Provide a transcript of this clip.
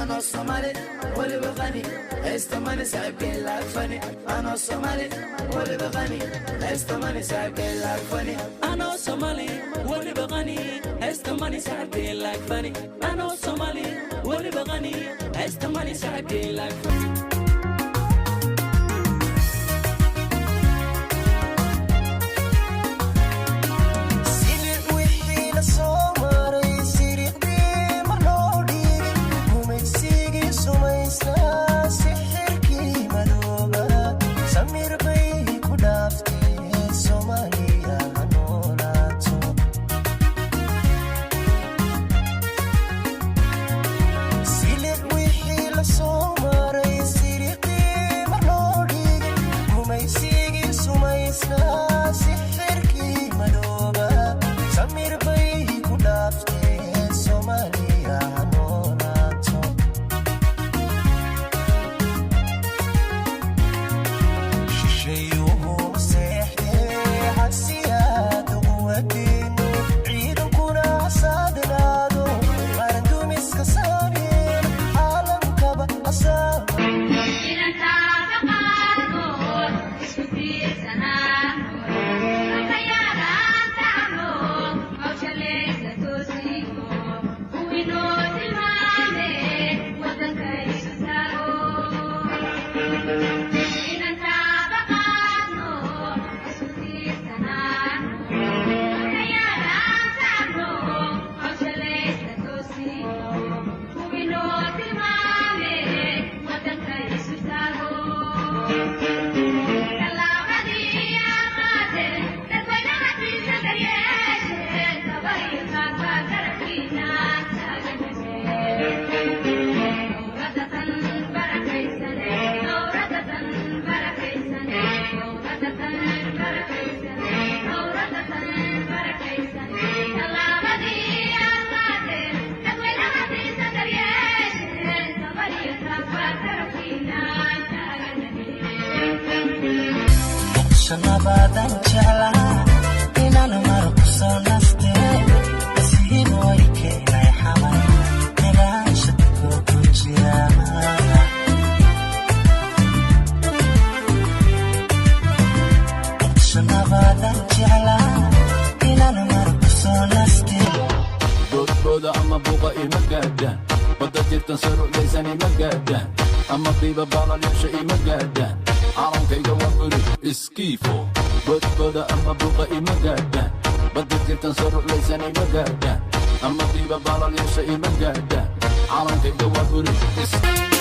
أنا الصومالي واللي بغني استماني سايبين لك فني أنا الصومالي واللي بغني استماني سايبين لك فني أنا الصومالي واللي بغني استماني سايبين لك فني أنا الصومالي واللي بغني استماني سايبين لك فني Nabadan jecla inaan mar ku soo naste asiib way keenay xamay meelaasha ku jira nabadan jecla inaan mar ku soo naste boodbooda ama buuqa ima gaadhaan wadda jirtan sarucdaysan ima gaadhaan ama qiiba baalalyaasha ima gaadhaan calankayga waa buri iskiifo boodbooda ama buuqa ima gaadhaan badda jirtan sarucdaysan ima gaadhaan ama qiiba baalalyaasha ima gaadhaan calankayga waa buri iskiifo